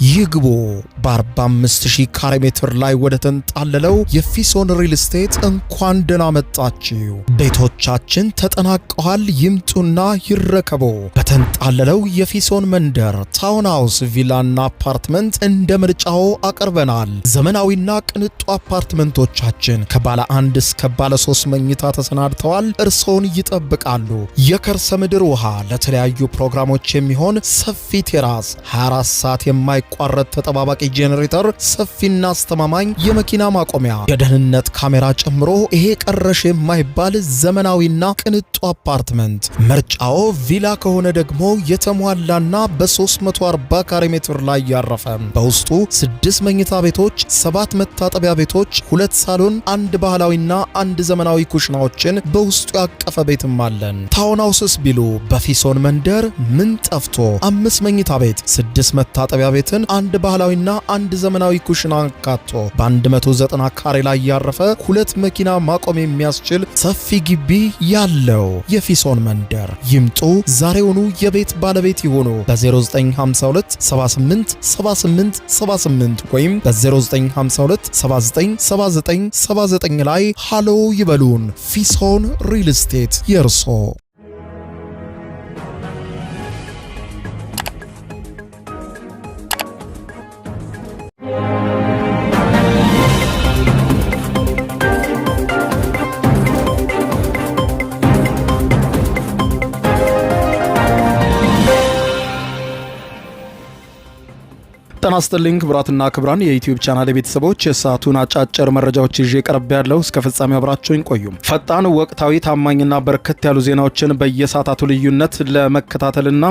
ይግቡ። በ45000 ካሬ ሜትር ላይ ወደ ተንጣለለው የፊሶን ሪል ስቴት እንኳን ደህና መጣችሁ። ቤቶቻችን ተጠናቀዋል። ይምጡና ይረከቡ። በተንጣለለው የፊሶን መንደር ታውን ሃውስ፣ ቪላና አፓርትመንት እንደ ምርጫው አቅርበናል። ዘመናዊና ቅንጡ አፓርትመንቶቻችን ከባለ 1 እስከ ባለ 3 መኝታ ተሰናድተዋል። እርሶን ይጠብቃሉ። የከርሰ ምድር ውሃ፣ ለተለያዩ ፕሮግራሞች የሚሆን ሰፊ ቴራስ፣ 24 ሰዓት የማይቋረጥ ተጠባባቂ ጄኔሬተር፣ ሰፊና አስተማማኝ የመኪና ማቆሚያ፣ የደህንነት ካሜራ ጨምሮ ይሄ ቀረሽ የማይባል ዘመናዊና ቅንጡ አፓርትመንት። ምርጫው ቪላ ከሆነ ደግሞ የተሟላና በ340 ካሬ ሜትር ላይ ያረፈ በውስጡ 6 መኝታ ቤቶች፣ 7 መታጠቢያ ቤቶች፣ 2 ሳሎን፣ 1 ባህላዊና 1 ዘመናዊ ኩሽናዎችን በውስጡ ያቀፈ ቤትም አለን። ታውን ሃውስስ ቢሉ በፊሶን መንደር ምን ጠፍቶ 5 መኝታ ቤት፣ 6 መታጠቢያ ቤትን፣ 1 ባህላዊና 1 ዘመናዊ ኩሽና አካቶ በ190 ካሬ ላይ ያረፈ 2 መኪና ማቆም የሚያስችል ሰፊ ግቢ ያለው የፊሶን መንደር። ይምጡ፣ ዛሬውኑ የቤት ባለቤት ይሆኑ። በ0952 78 78 78 ወይም በ0952 79 79 79 ላይ ሃሎ ይበሉን። ፊሶን ሪል ስቴት የርሶ። ጤና ይስጥልኝ ክቡራትና ክቡራን የዩቲዩብ ቻናል ቤተሰቦች፣ የሰዓቱን አጫጭር መረጃዎች ይዤ ቀርብ ያለው እስከ ፍጻሜ አብራችሁኝ ቆዩ። ፈጣን፣ ወቅታዊ፣ ታማኝና በርከት ያሉ ዜናዎችን በየሰዓታቱ ልዩነት ለመከታተልና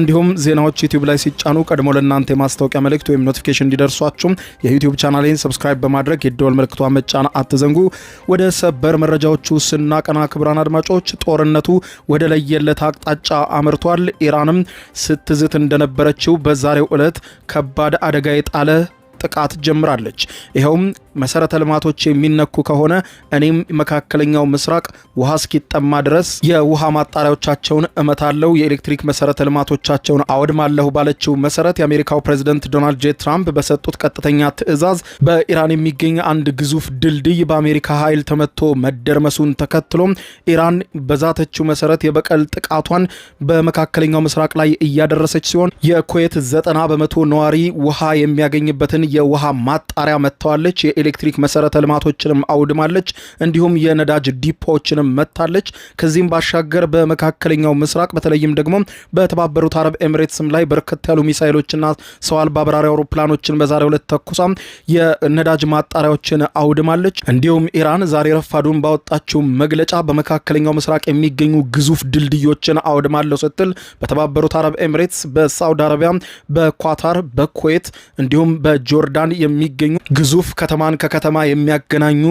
እንዲሁም ዜናዎች ዩቲዩብ ላይ ሲጫኑ ቀድሞ ለእናንተ የማስታወቂያ መልእክት ወይም ኖቲፊኬሽን እንዲደርሷችሁ የዩቲዩብ ቻናሌን ሰብስክራይብ በማድረግ የደወል ምልክቷን መጫን አትዘንጉ። ወደ ሰበር መረጃዎቹ ስናቀና ክቡራን አድማጮች፣ ጦርነቱ ወደ ለየለት አቅጣጫ አምርቷል። ኢራንም ስትዝት እንደነበረችው በዛሬው ዕለት ከባድ አደጋ የጣለ ጥቃት ጀምራለች። ይሄውም መሰረተ ልማቶች የሚነኩ ከሆነ እኔም መካከለኛው ምስራቅ ውሃ እስኪጠማ ድረስ የውሃ ማጣሪያዎቻቸውን እመታለሁ፣ የኤሌክትሪክ መሰረተ ልማቶቻቸውን አወድማለሁ ባለችው መሰረት የአሜሪካው ፕሬዝዳንት ዶናልድ ጄ ትራምፕ በሰጡት ቀጥተኛ ትዕዛዝ በኢራን የሚገኝ አንድ ግዙፍ ድልድይ በአሜሪካ ኃይል ተመቶ መደርመሱን ተከትሎ ኢራን በዛተችው መሰረት የበቀል ጥቃቷን በመካከለኛው ምስራቅ ላይ እያደረሰች ሲሆን የኩዌት 90% ነዋሪ ውሃ የሚያገኝበትን የውሃ ማጣሪያ መጥተዋለች። የኤሌክትሪክ መሰረተ ልማቶችንም አውድማለች። እንዲሁም የነዳጅ ዲፖዎችንም መታለች። ከዚህም ባሻገር በመካከለኛው ምስራቅ በተለይም ደግሞ በተባበሩት አረብ ኤሚሬትስም ላይ በርከት ያሉ ሚሳኤሎችና ሰው አልባ በራሪ አውሮፕላኖችን በዛሬው ዕለት ተኩሳ የነዳጅ ማጣሪያዎችን አውድማለች። እንዲሁም ኢራን ዛሬ ረፋዱን ባወጣችው መግለጫ በመካከለኛው ምስራቅ የሚገኙ ግዙፍ ድልድዮችን አውድማለሁ ስትል በተባበሩት አረብ ኤሚሬትስ፣ በሳውዲ አረቢያ፣ በኳታር፣ በኩዌት እንዲሁም በጆርዳን የሚገኙ ግዙፍ ከተማን ከከተማ የሚያገናኙ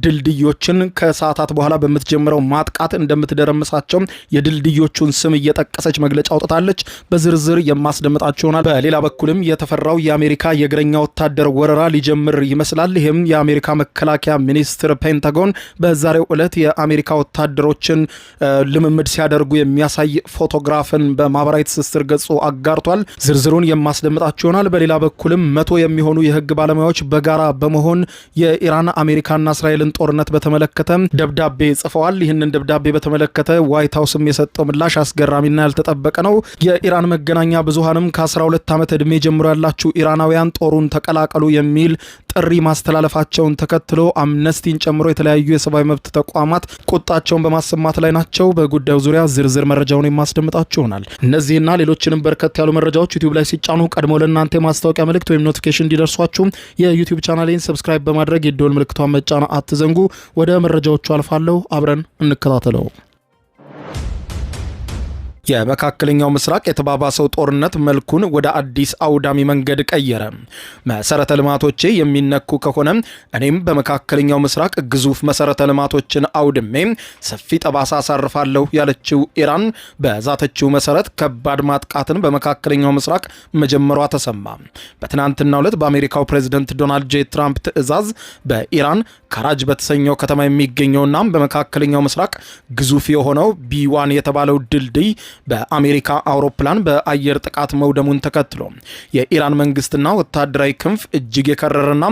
ድልድዮችን ከሰዓታት በኋላ በምትጀምረው ማጥቃት እንደምትደረምሳቸው የድልድዮቹን ስም እየጠቀሰች መግለጫ አውጥታለች። በዝርዝር የማስደምጣችሁ ይሆናል። በሌላ በኩልም የተፈራው የአሜሪካ የእግረኛ ወታደር ወረራ ሊጀምር ይመስላል። ይህም የአሜሪካ መከላከያ ሚኒስትር ፔንታጎን በዛሬው ዕለት የአሜሪካ ወታደሮችን ልምምድ ሲያደርጉ የሚያሳይ ፎቶግራፍን በማህበራዊ ትስስር ገጹ አጋርቷል። ዝርዝሩን የማስደምጣችሁ ይሆናል። በሌላ በኩልም 100 የሚሆኑ የህግ ባለሙያዎች በጋራ በመሆን የኢራን አሜሪካና እስራኤልን ጦርነት በተመለከተ ደብዳቤ ጽፈዋል። ይህንን ደብዳቤ በተመለከተ ዋይት ሃውስም የሰጠው ምላሽ አስገራሚና ያልተጠበቀ ነው። የኢራን መገናኛ ብዙሃንም ከ12 ዓመት ዕድሜ ጀምሮ ያላችሁ ኢራናውያን ጦሩን ተቀላቀሉ የሚል ጥሪ ማስተላለፋቸውን ተከትሎ አምነስቲን ጨምሮ የተለያዩ የሰብአዊ መብት ተቋማት ቁጣቸውን በማሰማት ላይ ናቸው። በጉዳዩ ዙሪያ ዝርዝር መረጃውን የማስደምጣችሁ ይሆናል። እነዚህና ሌሎችንም በርከት ያሉ መረጃዎች ዩቲዩብ ላይ ሲጫኑ ቀድሞ ለእናንተ የማስታወቂያ መልእክት ወይም ኖቲፊኬሽን እንዲደርሷችሁ የዩቲዩብ ቻናሌን ሰብስክራይብ በማድረግ የደወል ምልክቷን መጫን አትዘንጉ። ወደ መረጃዎቹ አልፋለሁ። አብረን እንከታተለው። የመካከለኛው ምስራቅ የተባባሰው ጦርነት መልኩን ወደ አዲስ አውዳሚ መንገድ ቀየረ። መሰረተ ልማቶቼ የሚነኩ ከሆነ እኔም በመካከለኛው ምስራቅ ግዙፍ መሰረተ ልማቶችን አውድሜ ሰፊ ጠባሳ አሳርፋለሁ ያለችው ኢራን በዛተችው መሰረት ከባድ ማጥቃትን በመካከለኛው ምስራቅ መጀመሯ ተሰማ። በትናንትናው ዕለት በአሜሪካው ፕሬዝዳንት ዶናልድ ጄ ትራምፕ ትዕዛዝ በኢራን ካራጅ በተሰኘው ከተማ የሚገኘውና በመካከለኛው ምስራቅ ግዙፍ የሆነው ቢ1 የተባለው ድልድይ በአሜሪካ አውሮፕላን በአየር ጥቃት መውደሙን ተከትሎ የኢራን መንግስትና ወታደራዊ ክንፍ እጅግ የከረረና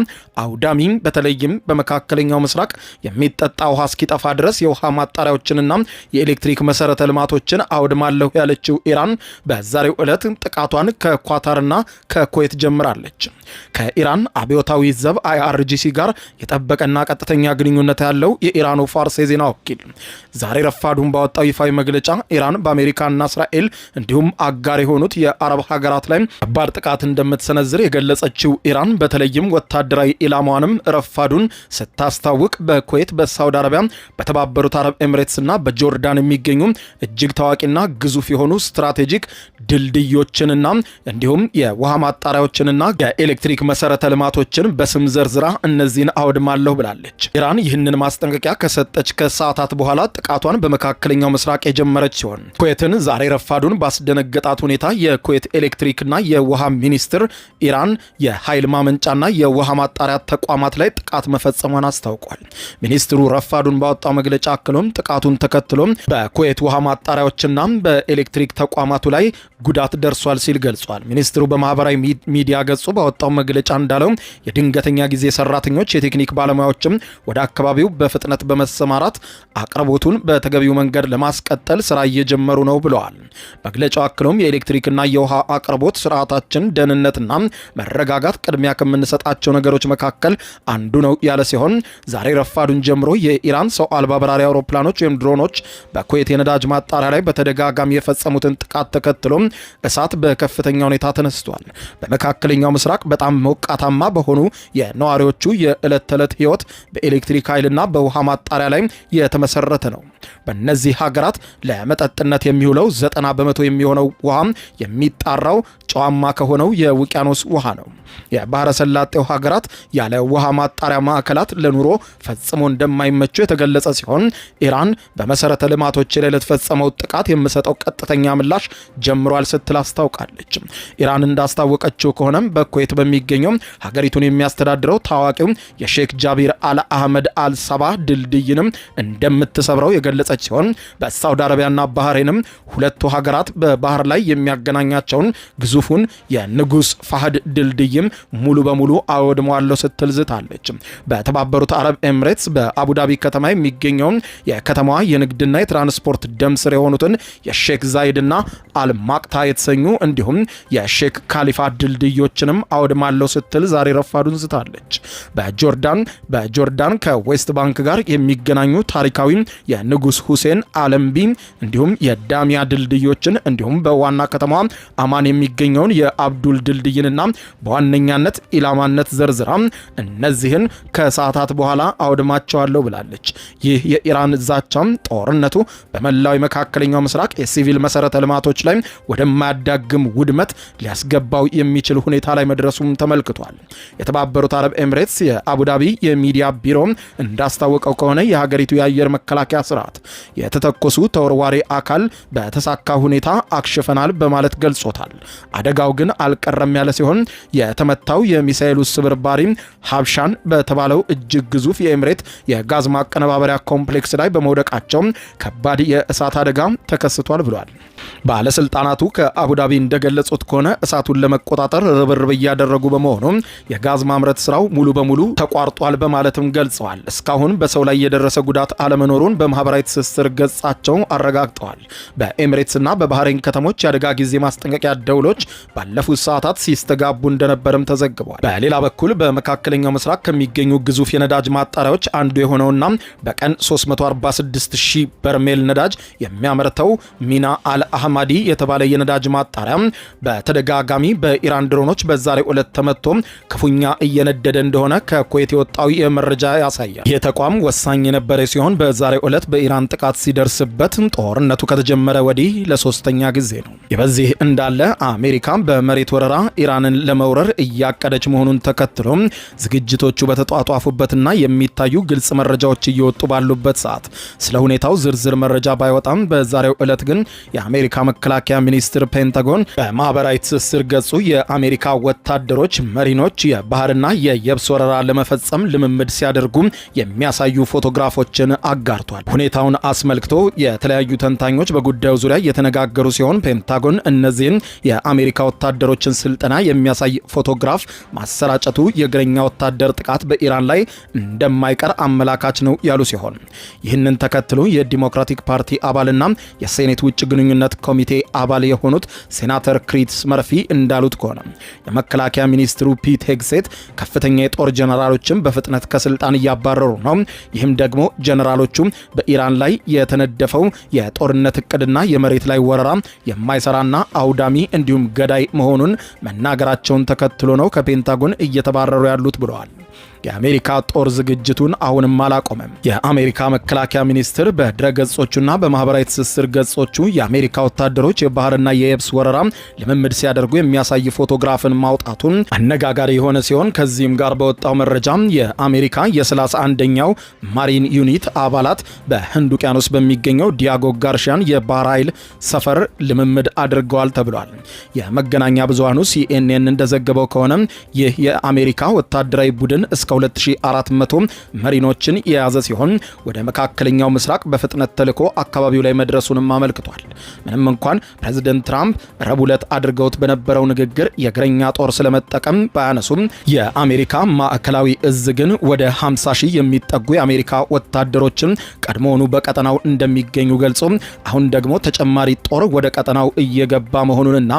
አውዳሚ በተለይም በመካከለኛው ምስራቅ የሚጠጣ ውሃ እስኪጠፋ ድረስ የውሃ ማጣሪያዎችንና የኤሌክትሪክ መሰረተ ልማቶችን አውድማለሁ ያለችው ኢራን በዛሬው ዕለት ጥቃቷን ከኳታርና ከኩዌት ጀምራለች። ከኢራን አብዮታዊ ዘብ IRGC ጋር የጠበቀና ቀጥተኛ ግንኙነት ያለው የኢራኑ ፋርስ የዜና ወኪል ዛሬ ረፋዱን ባወጣው ይፋዊ መግለጫ ኢራን በአሜሪካና እስራኤል እንዲሁም አጋር የሆኑት የአረብ ሀገራት ላይ ከባድ ጥቃት እንደምትሰነዝር የገለጸችው ኢራን በተለይም ወታደራዊ ኢላማዋንም ረፋዱን ስታስታውቅ በኩዌት፣ በሳውዲ አረቢያ፣ በተባበሩት አረብ ኤምሬትስና በጆርዳን የሚገኙ እጅግ ታዋቂና ግዙፍ የሆኑ ስትራቴጂክ ድልድዮችንና እንዲሁም የውሃ ማጣሪያዎችንና የኤሌክትሪክ መሰረተ ልማቶችን በስም ዘርዝራ እነዚህን አውድማለሁ ብላለች። ኢራን ይህንን ማስጠንቀቂያ ከሰጠች ከሰዓታት በኋላ ጥቃቷን በመካከለኛው ምስራቅ የጀመረች ሲሆን ኩዌትን ዛሬ ረፋዱን ባስደነገጣት ሁኔታ የኩዌት ኤሌክትሪክና የውሃ ሚኒስትር ኢራን የኃይል ማመንጫና የውሃ ማጣሪያ ተቋማት ላይ ጥቃት መፈጸሟን አስታውቋል። ሚኒስትሩ ረፋዱን ባወጣው መግለጫ አክሎም ጥቃቱን ተከትሎም በኩዌት ውሃ ማጣሪያዎችና በኤሌክትሪክ ተቋማቱ ላይ ጉዳት ደርሷል ሲል ገልጿል። ሚኒስትሩ በማህበራዊ ሚዲያ ገጹ ባወጣው መግለጫ እንዳለው የድንገተኛ ጊዜ ሰራተኞች፣ የቴክኒክ ባለሙያዎችም ወደ አካባቢው በፍጥነት በመሰማራት አቅርቦቱን በተገቢው መንገድ ለማስቀጠል ስራ እየጀመሩ ነው ብለዋል። መግለጫው አክሎም የኤሌክትሪክና የውሃ አቅርቦት ስርዓታችን ደህንነትና መረጋጋት ቅድሚያ ከምንሰጣቸው ነገሮች መካከል አንዱ ነው ያለ ሲሆን ዛሬ ረፋዱን ጀምሮ የኢራን ሰው አልባ በራሪ አውሮፕላኖች ወይም ድሮኖች በኩዌት የነዳጅ ማጣሪያ ላይ በተደጋጋሚ የፈጸሙትን ጥቃት ተከትሎ እሳት በከፍተኛ ሁኔታ ተነስቷል። በመካከለኛው ምስራቅ በጣም ሞቃታማ በሆኑ የነዋሪዎቹ የዕለት ተዕለት ህይወት በኤሌክትሪክ ኃይልና በውሃ ማጣሪያ ላይ የተመሰረተ ነው። በእነዚህ ሀገራት ለመጠጥነት የሚውለው 90% የሚሆነው ውሃ የሚጣራው ጨዋማ ከሆነው የውቅያኖስ ውሃ ነው። የባህረ ሰላጤው ሀገራት ያለ ውሃ ማጣሪያ ማዕከላት ለኑሮ ፈጽሞ እንደማይመቹ የተገለጸ ሲሆን ኢራን በመሰረተ ልማቶች ላይ ለተፈጸመው ጥቃት የምሰጠው ቀጥተኛ ምላሽ ጀምሯል ስትል አስታውቃለች። ኢራን እንዳስታወቀችው ከሆነም በኩዌት በሚገኘው ሀገሪቱን የሚያስተዳድረው ታዋቂው የሼክ ጃቢር አል አህመድ አል ሰባህ ድልድይንም እንደምትሰብረው የገለጸች ሲሆን በሳውዲ አረቢያና ባህሬንም ሁለቱ ሀገራት በባህር ላይ የሚያገናኛቸውን ግዙፉን የንጉስ ፋህድ ድልድይም ሙሉ በሙሉ አወድመዋለሁ ስትል ዝታለች። በተባበሩት አረብ ኤምሬትስ በአቡዳቢ ከተማ የሚገኘውን የከተማዋ የንግድና የትራንስፖርት ደም ስር የሆኑትን የሼክ ዛይድና አልማቅታ የተሰኙ እንዲሁም የሼክ ካሊፋ ድልድዮችንም አወድማለሁ ስትል ዛሬ ረፋዱን ዝታለች። በጆርዳን ከዌስት ባንክ ጋር የሚገናኙ ታሪካዊ የንጉስ ሁሴን አለምቢ እንዲሁም የዳሚያ ድልድዮችን እንዲሁም በዋና ከተማ አማን የሚገኘውን የአብዱል ድልድይንና በዋነኛነት ኢላማነት ዘርዝራ እነዚህን ከሰዓታት በኋላ አውድማቸዋለሁ ብላለች። ይህ የኢራን ዛቻም ጦርነቱ በመላው መካከለኛው ምስራቅ የሲቪል መሰረተ ልማቶች ላይ ወደማያዳግም ውድመት ሊያስገባው የሚችል ሁኔታ ላይ መድረሱም ተመልክቷል። የተባበሩት አረብ ኤምሬትስ የአቡዳቢ የሚዲያ ቢሮ እንዳስታወቀው ከሆነ የሀገሪቱ የአየር መከላከያ ስርዓት የተተኮሱ ተወርዋሪ አካል በተሳካ ሁኔታ አክሽፈናል በማለት ገልጾታል። አደጋው ግን አልቀረም ያለ ሲሆን የተመታው የሚሳኤሉ ስብርባሪ ሀብሻን በተባለው እጅግ ግዙፍ የኤምሬት የጋዝ ማቀነባበሪያ ኮምፕሌክስ ላይ በመውደቃቸው ከባድ የእሳት አደጋ ተከስቷል ብሏል። ባለስልጣናቱ ከአቡዳቢ እንደገለጹት ከሆነ እሳቱን ለመቆጣጠር ርብርብ እያደረጉ በመሆኑ የጋዝ ማምረት ስራው ሙሉ በሙሉ ተቋርጧል በማለትም ገልጸዋል። እስካሁን በሰው ላይ የደረሰ ጉዳት አለመኖሩን በማህበራዊ ትስስር ገጻቸው አረጋግጠዋል። በኤምሬትስና በባህሬን ከተሞች የአደጋ ጊዜ ማስጠንቀቂያ ደውሎች ባለፉት ሰዓታት ሲስተጋቡ እንደነበርም ተዘግቧል። በሌላ በኩል በመካከለኛው ምስራቅ ከሚገኙ ግዙፍ የነዳጅ ማጣሪያዎች አንዱ የሆነውና በቀን 346,000 በርሜል ነዳጅ የሚያመርተው ሚና አል አህማዲ የተባለ የነዳጅ ማጣሪያ በተደጋጋሚ በኢራን ድሮኖች በዛሬው ዕለት ተመቶ ክፉኛ እየነደደ እንደሆነ ከኩዌት የወጣው የመረጃ ያሳያል። ይህ ተቋም ወሳኝ የነበረ ሲሆን በዛሬው ዕለት በኢራን ጥቃት ሲደርስበት ጦርነቱ ከተጀመረ ወዲህ ለሶስተኛ ጊዜ ነው። በዚህ እንዳለ አሜሪካ በመሬት ወረራ ኢራንን ለመውረር እያቀደች መሆኑን ተከትሎ ዝግጅቶቹ በተጧጧፉበትና የሚታዩ ግልጽ መረጃዎች እየወጡ ባሉበት ሰዓት ስለ ሁኔታው ዝርዝር መረጃ ባይወጣም በዛሬው ዕለት ግን የአሜሪካ መከላከያ ሚኒስትር ፔንታጎን በማህበራዊ ትስስር ገጹ የአሜሪካ ወታደሮች መሪኖች የባህርና የየብስ ወረራ ለመፈጸም ልምምድ ሲያደርጉ የሚያሳዩ ፎቶግራፎችን አጋርቷል። ሁኔታው ሁኔታውን አስመልክቶ የተለያዩ ተንታኞች በጉዳዩ ዙሪያ የተነጋገሩ ሲሆን ፔንታጎን እነዚህን የአሜሪካ ወታደሮችን ስልጠና የሚያሳይ ፎቶግራፍ ማሰራጨቱ የእግረኛ ወታደር ጥቃት በኢራን ላይ እንደማይቀር አመላካች ነው ያሉ ሲሆን ይህንን ተከትሎ የዲሞክራቲክ ፓርቲ አባልና የሴኔት ውጭ ግንኙነት ኮሚቴ አባል የሆኑት ሴናተር ክሪስ መርፊ እንዳሉት ከሆነ የመከላከያ ሚኒስትሩ ፒት ሄግሴት ከፍተኛ የጦር ጀነራሎችን በፍጥነት ከስልጣን እያባረሩ ነው። ይህም ደግሞ ጀነራሎቹ በኢራን ላይ የተነደፈው የጦርነት እቅድና የመሬት ላይ ወረራ የማይሰራና አውዳሚ እንዲሁም ገዳይ መሆኑን መናገራቸውን ተከትሎ ነው ከፔንታጎን እየተባረሩ ያሉት ብለዋል። የአሜሪካ ጦር ዝግጅቱን አሁንም አላቆመም። የአሜሪካ መከላከያ ሚኒስትር በድረገጾቹና በማህበራዊ ትስስር ገጾቹ የአሜሪካ ወታደሮች የባህርና የየብስ ወረራ ልምምድ ሲያደርጉ የሚያሳይ ፎቶግራፍን ማውጣቱን አነጋጋሪ የሆነ ሲሆን ከዚህም ጋር በወጣው መረጃ የአሜሪካ የ31ኛው ማሪን ዩኒት አባላት በህንድ ውቅያኖስ በሚገኘው ዲያጎ ጋርሻን የባህር ኃይል ሰፈር ልምምድ አድርገዋል ተብሏል። የመገናኛ ብዙሃኑ ሲኤንኤን እንደዘገበው ከሆነ ይህ የአሜሪካ ወታደራዊ ቡድን እስከ 2400 መሪኖችን የያዘ ሲሆን ወደ መካከለኛው ምስራቅ በፍጥነት ተልኮ አካባቢው ላይ መድረሱንም አመልክቷል። ምንም እንኳን ፕሬዝዳንት ትራምፕ ረቡዕ ዕለት አድርገውት በነበረው ንግግር የእግረኛ ጦር ስለመጠቀም ባያነሱም የአሜሪካ ማዕከላዊ እዝ ግን ወደ 50 ሺህ የሚጠጉ የአሜሪካ ወታደሮችን ቀድሞውኑ በቀጠናው እንደሚገኙ ገልጾ አሁን ደግሞ ተጨማሪ ጦር ወደ ቀጠናው እየገባ መሆኑንና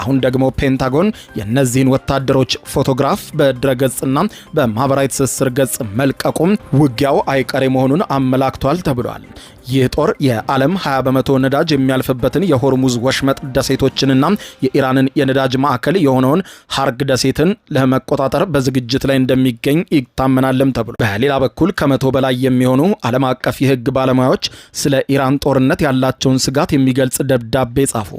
አሁን ደግሞ ፔንታጎን የእነዚህን ወታደሮች ፎቶግራፍ በድረገጽና በማህበራዊ ትስስር ገጽ መልቀቁም ውጊያው አይቀሬ መሆኑን አመላክቷል ተብሏል። ይህ ጦር የዓለም 20 በመቶ ነዳጅ የሚያልፍበትን የሆርሙዝ ወሽመጥ ደሴቶችንና የኢራንን የነዳጅ ማዕከል የሆነውን ሃርግ ደሴትን ለመቆጣጠር በዝግጅት ላይ እንደሚገኝ ይታመናልም ተብሏል። በሌላ በኩል ከመቶ በላይ የሚሆኑ ዓለም አቀፍ የህግ ባለሙያዎች ስለ ኢራን ጦርነት ያላቸውን ስጋት የሚገልጽ ደብዳቤ ጻፉ።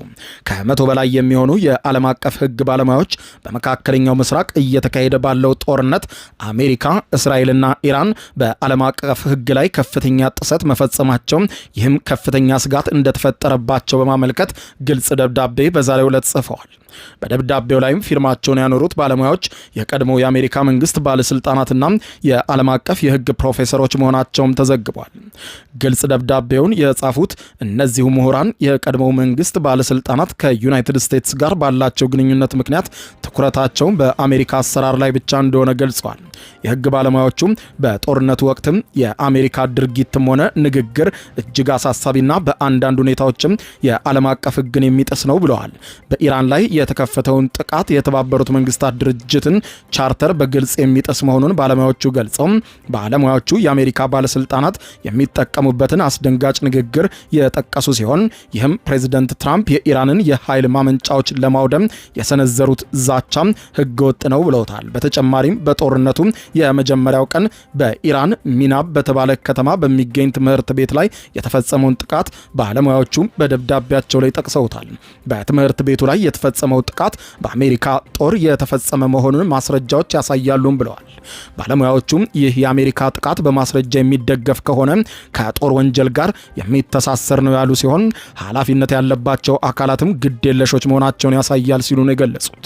ከመቶ በላይ የሚሆኑ የዓለም አቀፍ ህግ ባለሙያዎች በመካከለኛው ምስራቅ እየተካሄደ ባለው ጦርነት አሜሪካ፣ እስራኤልና ኢራን በዓለም አቀፍ ህግ ላይ ከፍተኛ ጥሰት መፈጸማቸው ይህም ከፍተኛ ስጋት እንደተፈጠረባቸው በማመልከት ግልጽ ደብዳቤ በዛሬው ዕለት ጽፈዋል። በደብዳቤው ላይም ፊርማቸውን ያኖሩት ባለሙያዎች የቀድሞ የአሜሪካ መንግስት ባለስልጣናትና የዓለም አቀፍ የህግ ፕሮፌሰሮች መሆናቸውም ተዘግቧል። ግልጽ ደብዳቤውን የጻፉት እነዚሁ ምሁራን የቀድሞው መንግስት ባለስልጣናት ከዩናይትድ ስቴትስ ጋር ባላቸው ግንኙነት ምክንያት ትኩረታቸው በአሜሪካ አሰራር ላይ ብቻ እንደሆነ ገልጸዋል። የህግ ባለሙያዎቹም በጦርነቱ ወቅትም የአሜሪካ ድርጊትም ሆነ ንግግር እጅግ አሳሳቢና በአንዳንድ ሁኔታዎችም የዓለም አቀፍ ህግን የሚጥስ ነው ብለዋል። በኢራን ላይ የተከፈተውን ጥቃት የተባበሩት መንግስታት ድርጅትን ቻርተር በግልጽ የሚጥስ መሆኑን ባለሙያዎቹ ገልጸው ባለሙያዎቹ የአሜሪካ ባለስልጣናት የሚጠቀሙበትን አስደንጋጭ ንግግር የጠቀሱ ሲሆን ይህም ፕሬዚደንት ትራምፕ የኢራንን የኃይል ማመንጫዎች ለማውደም የሰነዘሩት ዛቻ ህገወጥ ነው ብለውታል። በተጨማሪም በጦርነቱ የመጀመሪያው ቀን በኢራን ሚናብ በተባለ ከተማ በሚገኝ ትምህርት ቤት ላይ የተፈጸመውን ጥቃት ባለሙያዎቹ በደብዳቤያቸው ላይ ጠቅሰውታል። በትምህርት ቤቱ ላይ የተፈጸመው ጥቃት በአሜሪካ ጦር የተፈጸመ መሆኑን ማስረጃዎች ያሳያሉም ብለዋል። ባለሙያዎቹም ይህ የአሜሪካ ጥቃት በማስረጃ የሚደገፍ ከሆነ ከጦር ወንጀል ጋር የሚተሳሰር ነው ያሉ ሲሆን ኃላፊነት ያለባቸው አካላትም ግድ የለሾች መሆናቸውን ያሳያል ሲሉ ነው የገለጹት።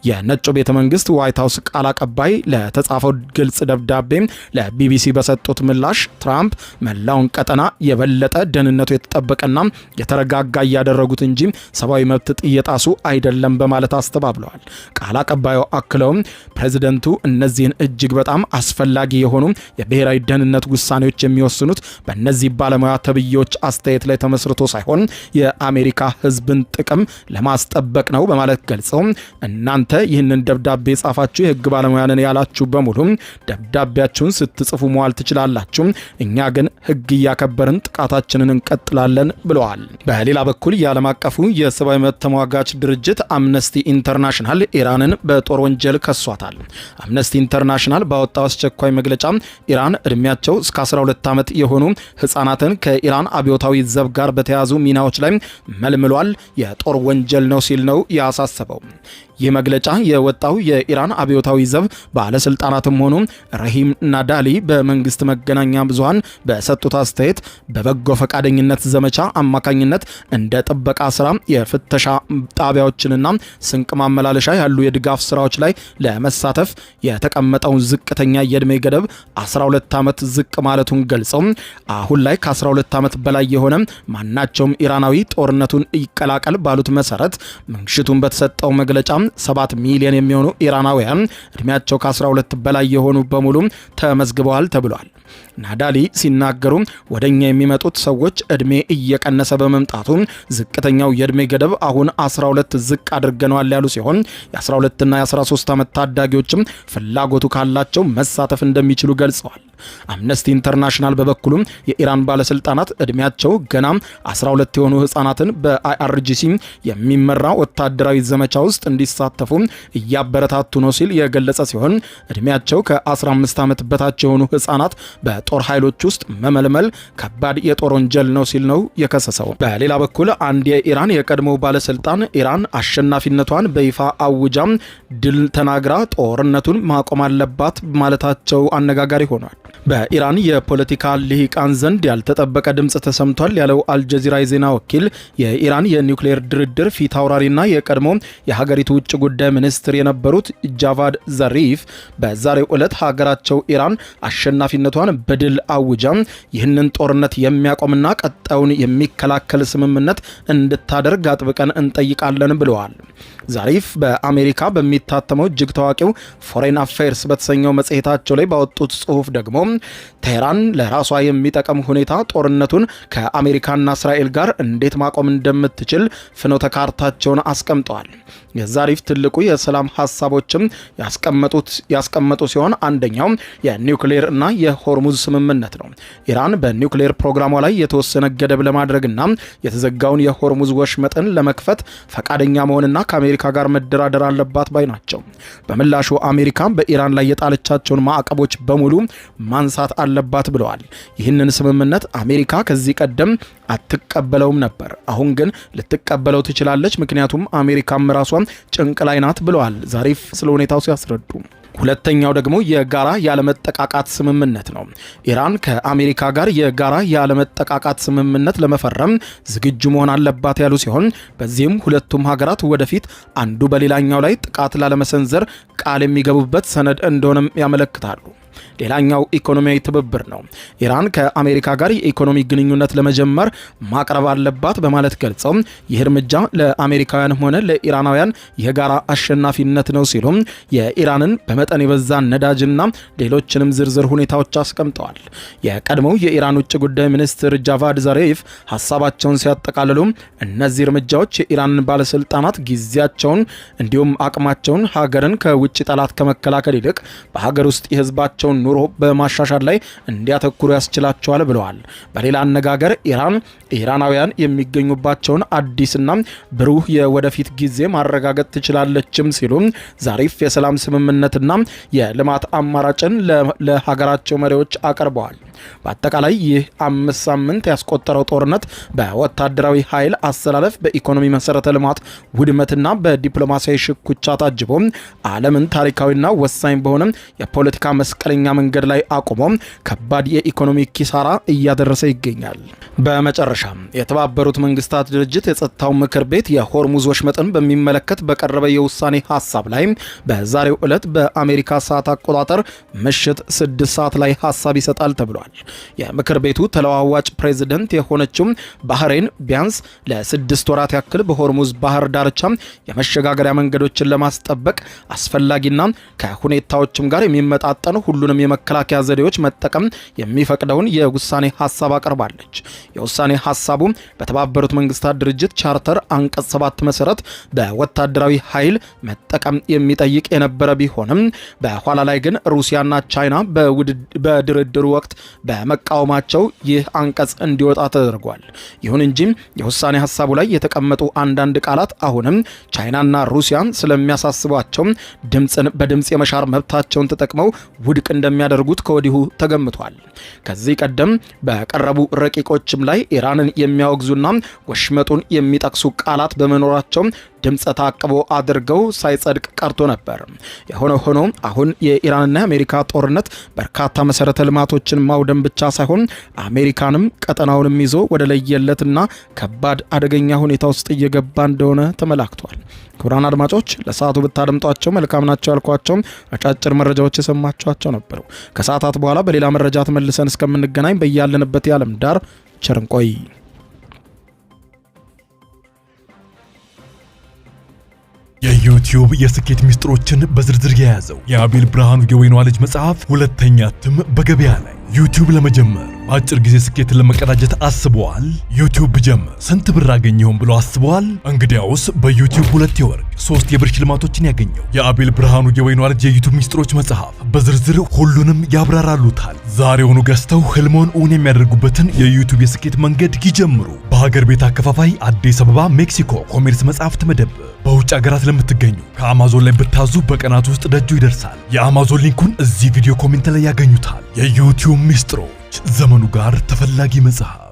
የነጩ ቤተ መንግስት ዋይት ሃውስ ቃል አቀባይ ለተጻፈው ግልጽ ደብዳቤ ለቢቢሲ በሰጡት ምላሽ ትራምፕ መላውን ቀጠና የበለጠ ደህንነቱ የተጠበቀና የተረጋጋ እያደረጉት እንጂ ሰብአዊ መብት እየጣሱ አይደለም በማለት አስተባብለዋል። ቃል አቀባዩ አክለውም ፕሬዝደንቱ እነዚህን እጅግ በጣም አስፈላጊ የሆኑ የብሔራዊ ደህንነት ውሳኔዎች የሚወስኑት በእነዚህ ባለሙያ ተብዬዎች አስተያየት ላይ ተመስርቶ ሳይሆን የአሜሪካ ሕዝብን ጥቅም ለማስጠበቅ ነው በማለት ገልጸው እናንተ ይህንን ደብዳቤ የጻፋችሁ የህግ ባለሙያ ነን ያላችሁ በሙሉ ደብዳቤያችሁን ስትጽፉ መዋል ትችላላችሁ፣ እኛ ግን ህግ እያከበርን ጥቃታችንን እንቀጥላለን ብለዋል። በሌላ በኩል የዓለም አቀፉ የሰብአዊ መብት ተሟጋች ድርጅት አምነስቲ ኢንተርናሽናል ኢራንን በጦር ወንጀል ከሷታል። አምነስቲ ኢንተርናሽናል ባወጣው አስቸኳይ መግለጫ ኢራን እድሜያቸው እስከ 12 ዓመት የሆኑ ህፃናትን ከኢራን አብዮታዊ ዘብ ጋር በተያዙ ሚናዎች ላይ መልምሏል፣ የጦር ወንጀል ነው ሲል ነው ያሳሰበው። ይህ መግለጫ የወጣው የኢራን አብዮታዊ ዘብ ባለስልጣናትም ሆኑ ረሂም ናዳሊ በመንግስት መገናኛ ብዙሃን በሰጡት አስተያየት በበጎ ፈቃደኝነት ዘመቻ አማካኝነት እንደ ጥበቃ ስራ፣ የፍተሻ ጣቢያዎችንና ስንቅ ማመላለሻ ያሉ የድጋፍ ስራዎች ላይ ለመሳተፍ የተቀመጠውን ዝቅተኛ የዕድሜ ገደብ 12 ዓመት ዝቅ ማለቱን ገልጸው አሁን ላይ ከ12 ዓመት በላይ የሆነ ማናቸውም ኢራናዊ ጦርነቱን ይቀላቀል ባሉት መሰረት ምሽቱን በተሰጠው መግለጫ 7 ሚሊዮን የሚሆኑ ኢራናውያን እድሜያቸው ከ12 በላይ የሆኑ በሙሉ ተመዝግበዋል ተብሏል። ናዳሊ ሲናገሩ ወደኛ የሚመጡት ሰዎች እድሜ እየቀነሰ በመምጣቱ ዝቅተኛው የእድሜ ገደብ አሁን 12 ዝቅ አድርገነዋል ያሉ ሲሆን የ12 እና የ13 ዓመት ታዳጊዎችም ፍላጎቱ ካላቸው መሳተፍ እንደሚችሉ ገልጸዋል። አምነስቲ ኢንተርናሽናል በበኩሉ የኢራን ባለስልጣናት እድሜያቸው ገና 12 የሆኑ ህጻናትን በአይአርጂሲ የሚመራ ወታደራዊ ዘመቻ ውስጥ እንዲሳተፉ እያበረታቱ ነው ሲል የገለጸ ሲሆን እድሜያቸው ከ15 ዓመት በታች የሆኑ ህጻናት በጦር ኃይሎች ውስጥ መመልመል ከባድ የጦር ወንጀል ነው ሲል ነው የከሰሰው። በሌላ በኩል አንድ የኢራን የቀድሞ ባለስልጣን ኢራን አሸናፊነቷን በይፋ አውጃም ድል ተናግራ ጦርነቱን ማቆም አለባት ማለታቸው አነጋጋሪ ሆኗል። በኢራን የፖለቲካ ልሂቃን ዘንድ ያልተጠበቀ ድምፅ ተሰምቷል ያለው አልጀዚራ የዜና ወኪል የኢራን የኒውክሌር ድርድር ፊት አውራሪና የቀድሞ የሀገሪቱ ውጭ ጉዳይ ሚኒስትር የነበሩት ጃቫድ ዛሪፍ በዛሬው ዕለት ሀገራቸው ኢራን አሸናፊነቷን በድል አውጃ ይህንን ጦርነት የሚያቆምና ቀጣዩን የሚከላከል ስምምነት እንድታደርግ አጥብቀን እንጠይቃለን ብለዋል። ዛሪፍ በአሜሪካ በሚታተመው እጅግ ታዋቂው ፎሬን አፌርስ በተሰኘው መጽሔታቸው ላይ ባወጡት ጽሑፍ ደግሞ ቴህራን ለራሷ የሚጠቅም ሁኔታ ጦርነቱን ከአሜሪካና እስራኤል ጋር እንዴት ማቆም እንደምትችል ፍኖተ ካርታቸውን አስቀምጠዋል። የዛሪፍ ትልቁ የሰላም ሀሳቦችም ያስቀመጡ ሲሆን አንደኛው የኒውክሌር እና የሆርሙዝ ስምምነት ነው። ኢራን በኒውክሌር ፕሮግራሟ ላይ የተወሰነ ገደብ ለማድረግና የተዘጋውን የሆርሙዝ ወሽመጥን ለመክፈት ፈቃደኛ መሆንና ከአሜሪካ ጋር መደራደር አለባት ባይ ናቸው። በምላሹ አሜሪካ በኢራን ላይ የጣለቻቸውን ማዕቀቦች በሙሉ ማንሳት አለባት ብለዋል። ይህንን ስምምነት አሜሪካ ከዚህ ቀደም አትቀበለውም ነበር። አሁን ግን ልትቀበለው ትችላለች፣ ምክንያቱም አሜሪካም ራሷ ጭንቅ ላይ ናት ብለዋል ዛሪፍ ስለ ሁኔታው ሲያስረዱ። ሁለተኛው ደግሞ የጋራ ያለመጠቃቃት ስምምነት ነው። ኢራን ከአሜሪካ ጋር የጋራ ያለመጠቃቃት ስምምነት ለመፈረም ዝግጁ መሆን አለባት ያሉ ሲሆን በዚህም ሁለቱም ሀገራት ወደፊት አንዱ በሌላኛው ላይ ጥቃት ላለመሰንዘር ቃል የሚገቡበት ሰነድ እንደሆነም ያመለክታሉ። ሌላኛው ኢኮኖሚያዊ ትብብር ነው። ኢራን ከአሜሪካ ጋር የኢኮኖሚ ግንኙነት ለመጀመር ማቅረብ አለባት በማለት ገልጸው ይህ እርምጃ ለአሜሪካውያንም ሆነ ለኢራናውያን የጋራ አሸናፊነት ነው ሲሉም የኢራንን በመጠን የበዛ ነዳጅና ሌሎችንም ዝርዝር ሁኔታዎች አስቀምጠዋል። የቀድሞው የኢራን ውጭ ጉዳይ ሚኒስትር ጃቫድ ዛሪፍ ሀሳባቸውን ሲያጠቃልሉ እነዚህ እርምጃዎች የኢራንን ባለስልጣናት ጊዜያቸውን እንዲሁም አቅማቸውን ሀገርን ከውጭ ጠላት ከመከላከል ይልቅ በሀገር ውስጥ የህዝባቸው ኑሮ በማሻሻል ላይ እንዲያተኩሩ ያስችላቸዋል ብለዋል። በሌላ አነጋገር ኢራናውያን የሚገኙባቸውን አዲስና ብሩህ የወደፊት ጊዜ ማረጋገጥ ትችላለችም ሲሉ ዛሪፍ የሰላም ስምምነትና የልማት አማራጭን ለሀገራቸው መሪዎች አቀርበዋል። በአጠቃላይ ይህ 5 ሳምንት ያስቆጠረው ጦርነት በወታደራዊ ኃይል አሰላለፍ፣ በኢኮኖሚ መሰረተ ልማት ውድመትና በዲፕሎማሲያዊ ሽኩቻ ታጅቦ ዓለምን ታሪካዊና ወሳኝ በሆነ የፖለቲካ መስቀለኛ መንገድ ላይ አቁሞ ከባድ የኢኮኖሚ ኪሳራ እያደረሰ ይገኛል። በመጨረሻም የተባበሩት መንግስታት ድርጅት የጸጥታው ምክር ቤት የሆርሙዝ ወሽመጥን በሚመለከት በቀረበ የውሳኔ ሀሳብ ላይ በዛሬው ዕለት በአሜሪካ ሰዓት አቆጣጠር ምሽት 6 ሰዓት ላይ ሀሳብ ይሰጣል ተብሏል። የምክር ቤቱ ተለዋዋጭ ፕሬዝደንት የሆነችው ባህሬን ቢያንስ ለ6 ወራት ያክል በሆርሙዝ ባህር ዳርቻ የመሸጋገሪያ መንገዶችን ለማስጠበቅ አስፈላጊና ከሁኔታዎችም ጋር የሚመጣጠኑ ሁሉንም የመከላከያ ዘዴዎች መጠቀም የሚፈቅደውን የውሳኔ ሀሳብ አቀርባለች። የውሳኔ ሀሳቡ በተባበሩት መንግስታት ድርጅት ቻርተር አንቀጽ 7 መሰረት በወታደራዊ ኃይል መጠቀም የሚጠይቅ የነበረ ቢሆንም በኋላ ላይ ግን ሩሲያና ቻይና በድርድሩ ወቅት በመቃወማቸው ይህ አንቀጽ እንዲወጣ ተደርጓል። ይሁን እንጂ የውሳኔ ሀሳቡ ላይ የተቀመጡ አንዳንድ ቃላት አሁንም ቻይናና ሩሲያን ስለሚያሳስቧቸው ድምፅን በድምፅ የመሻር መብታቸውን ተጠቅመው ውድቅ እንደሚያደርጉት ከወዲሁ ተገምቷል። ከዚህ ቀደም በቀረቡ ረቂቆችም ላይ ኢራንን የሚያወግዙና ወሽመጡን የሚጠቅሱ ቃላት በመኖራቸው ድምፀ ተአቅቦ አድርገው ሳይጸድቅ ቀርቶ ነበር። የሆነ ሆኖ አሁን የኢራንና የአሜሪካ ጦርነት በርካታ መሰረተ ልማቶችን ማውደም ብቻ ሳይሆን አሜሪካንም ቀጠናውንም ይዞ ወደ ለየለትና ከባድ አደገኛ ሁኔታ ውስጥ እየገባ እንደሆነ ተመላክቷል። ክቡራን አድማጮች ለሰዓቱ ብታደምጧቸው መልካም ናቸው ያልኳቸው አጫጭር መረጃዎች የሰማችኋቸው ነበሩ። ከሰዓታት በኋላ በሌላ መረጃ ተመልሰን እስከምንገናኝ በያለንበት የዓለም ዳር ቸር እንቆይ። የዩቲዩብ የስኬት ሚስጥሮችን በዝርዝር የያዘው የአቤል ብርሃኑ የወይኗ ልጅ መጽሐፍ ሁለተኛ እትም በገበያ ላይ። ዩቲዩብ ለመጀመር በአጭር ጊዜ ስኬትን ለመቀዳጀት አስበዋል? ዩቲዩብ ብጀምር ስንት ብር አገኘሁም ብሎ አስበዋል? እንግዲያውስ በዩቲዩብ 2 የወርቅ 3 የብር ሽልማቶችን ያገኘው የአቤል ብርሃኑ የወይኗ ልጅ የዩቲዩብ ሚስጥሮች መጽሐፍ በዝርዝር ሁሉንም ያብራራሉታል። ዛሬውኑ ገዝተው ህልሞን እውን የሚያደርጉበትን የዩቲዩብ የስኬት መንገድ ይጀምሩ። በሀገር ቤት አከፋፋይ አዲስ አበባ ሜክሲኮ ኮሜርስ መጽሐፍት መደብር። በውጭ ሀገራት ለምትገኙ ከአማዞን ላይ ብታዙ በቀናት ውስጥ ደጁ ይደርሳል። የአማዞን ሊንኩን እዚህ ቪዲዮ ኮሜንት ላይ ያገኙታል። የዩቲዩብ ሚስጥሮች ዘመኑ ጋር ተፈላጊ መጽሐፍ።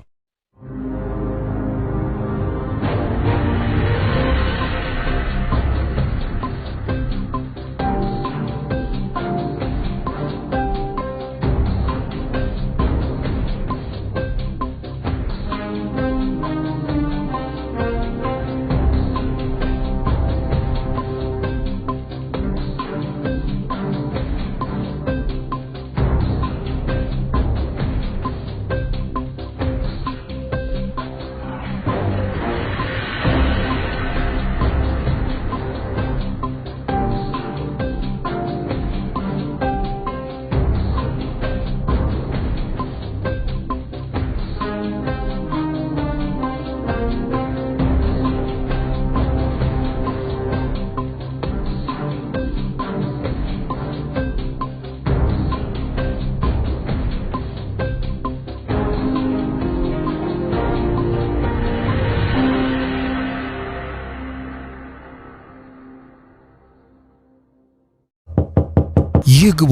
ይግቡ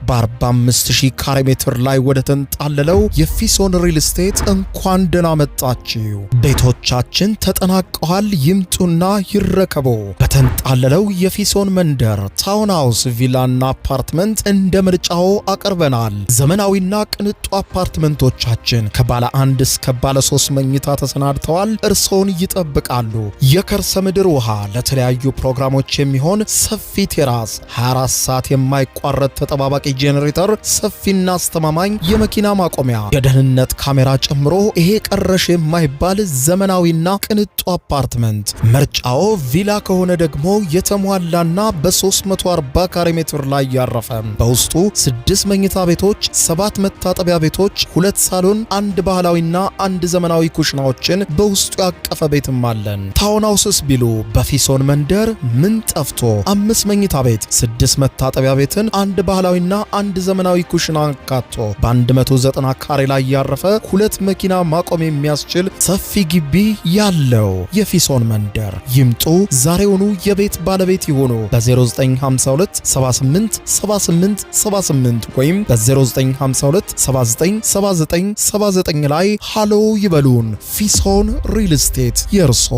በ45000 ካሬ ሜትር ላይ ወደ ተንጣለለው የፊሶን ሪል ስቴት እንኳን ደህና መጣችሁ። ቤቶቻችን ተጠናቀዋል። ይምጡና ይረከቡ። በተንጣለለው የፊሶን መንደር ታውን ሃውስ፣ ቪላና አፓርትመንት እንደ ምርጫው አቀርበናል። ዘመናዊና ቅንጡ አፓርትመንቶቻችን ከባለ 1 እስከ ባለ 3 መኝታ ተሰናድተዋል። እርሶን ይጠብቃሉ። የከርሰ ምድር ውሃ፣ ለተለያዩ ፕሮግራሞች የሚሆን ሰፊ ቴራስ፣ 24 ሰዓት የማይቋረጥ ተጠባባቂ ጄኔሬተር፣ ሰፊና አስተማማኝ የመኪና ማቆሚያ፣ የደህንነት ካሜራ ጨምሮ ይሄ ቀረሽ የማይባል ዘመናዊና ቅንጡ አፓርትመንት። ምርጫው ቪላ ከሆነ ደግሞ የተሟላና በ340 ካሬ ሜትር ላይ ያረፈ በውስጡ 6 መኝታ ቤቶች፣ 7 መታጠቢያ ቤቶች፣ 2 ሳሎን፣ 1 ባህላዊና 1 ዘመናዊ ኩሽናዎችን በውስጡ ያቀፈ ቤትም አለን። ታውን ሃውስስ ቢሉ በፊሶን መንደር ምን ጠፍቶ 5 መኝታ ቤት፣ 6 መታጠቢያ ቤትን፣ 1 ባህላዊና 1 ዘመናዊ ኩሽና አካቶ በ190 ካሬ ላይ ያረፈ 2 መኪና ማቆም የሚያስችል ሰፊ ግቢ ያለው የፊሶን መንደር። ይምጡ፣ ዛሬውኑ የቤት ባለቤት ይሆኑ። በ0952 78 78 78 ወይም በ0952 79 79 79 ላይ ሃሎ ይበሉን። ፊሶን ሪል ስቴት የርሶ